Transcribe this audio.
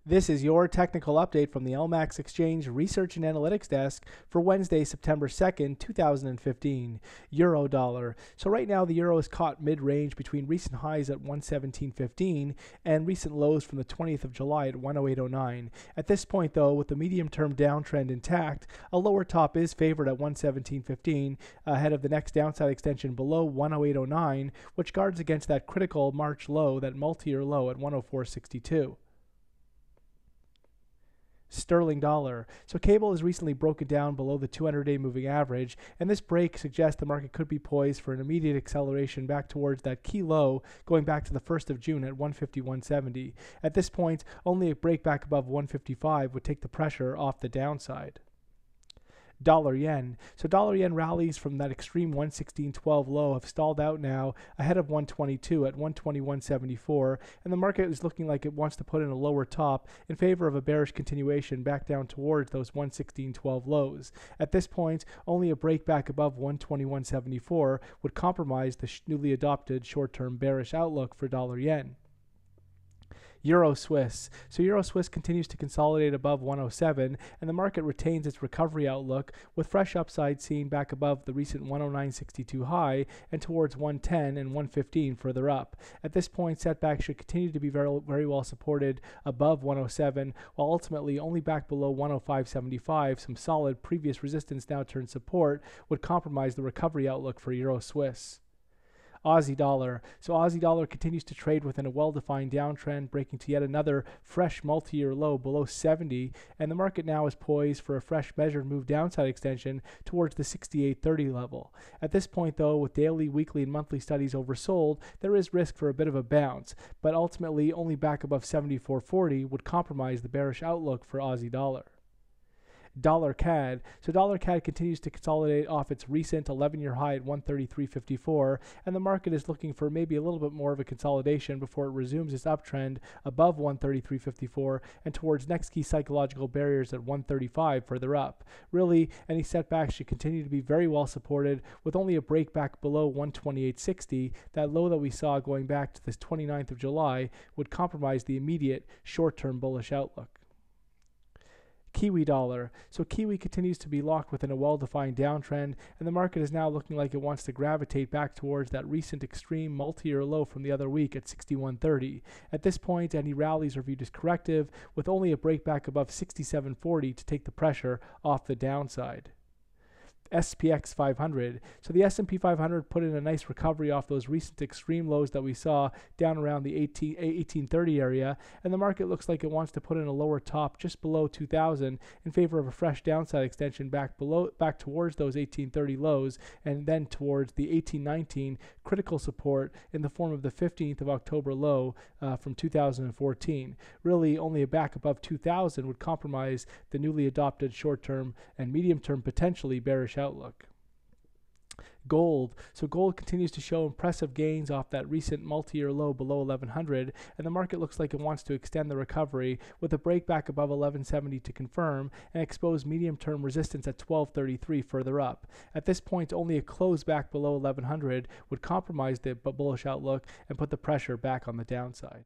This is your technical update from the LMAX Exchange Research and Analytics Desk for Wednesday, September 2nd, 2015. Euro dollar. So right now the euro is caught mid-range between recent highs at 117.15 and recent lows from the 20th of July at 108.09. At this point though, with the medium-term downtrend intact, a lower top is favored at 117.15 ahead of the next downside extension below 108.09, which guards against that critical March low, that multi-year low at 104.62. Sterling dollar. So cable has recently broken down below the 200-day moving average, and this break suggests the market could be poised for an immediate acceleration back towards that key low going back to the 1st of June at 150.170. At this point, only a break back above 155 would take the pressure off the downside. Dollar yen. So dollar yen rallies from that extreme 116.12 low have stalled out now ahead of 122 at 121.74, and the market is looking like it wants to put in a lower top in favor of a bearish continuation back down towards those 116.12 lows. At this point, only a break back above 121.74 would compromise the newly adopted short-term bearish outlook for dollar yen. Euro Swiss. So Euro Swiss continues to consolidate above 107, and the market retains its recovery outlook with fresh upside seen back above the recent 109.62 high and towards 110 and 115 further up. At this point, setbacks should continue to be very well supported above 107, while ultimately only back below 105.75. Some solid previous resistance now turned support would compromise the recovery outlook for Euro Swiss. Aussie dollar. So Aussie dollar continues to trade within a well-defined downtrend, breaking to yet another fresh multi-year low below 70, and the market now is poised for a fresh measured move downside extension towards the 68.30 level. At this point though, with daily, weekly, and monthly studies oversold, there is risk for a bit of a bounce, but ultimately only back above 74.40 would compromise the bearish outlook for Aussie dollar. Dollar CAD. So dollar CAD continues to consolidate off its recent 11-year high at 133.54, and the market is looking for maybe a little bit more of a consolidation before it resumes its uptrend above 133.54 and towards next key psychological barriers at 135 further up. Really, any setbacks should continue to be very well supported with only a break back below 128.60. That low that we saw going back to the 29th of July would compromise the immediate short-term bullish outlook. Kiwi dollar. So Kiwi continues to be locked within a well-defined downtrend, and the market is now looking like it wants to gravitate back towards that recent extreme multi-year low from the other week at 61.30. At this point, any rallies are viewed as corrective, with only a breakback above 67.40 to take the pressure off the downside. SPX 500. So the S&P 500 put in a nice recovery off those recent extreme lows that we saw down around the 1830 area, and the market looks like it wants to put in a lower top just below 2000 in favor of a fresh downside extension back towards those 1830 lows and then towards the 1819 critical support in the form of the 15th of October low from 2014. Really, only a back above 2000 would compromise the newly adopted short-term and medium-term potentially bearish outlook. Gold. So gold continues to show impressive gains off that recent multi-year low below 1100, and the market looks like it wants to extend the recovery with a break back above 1170 to confirm and expose medium-term resistance at 1233 further up. At this point, only a close back below 1100 would compromise the bullish outlook and put the pressure back on the downside.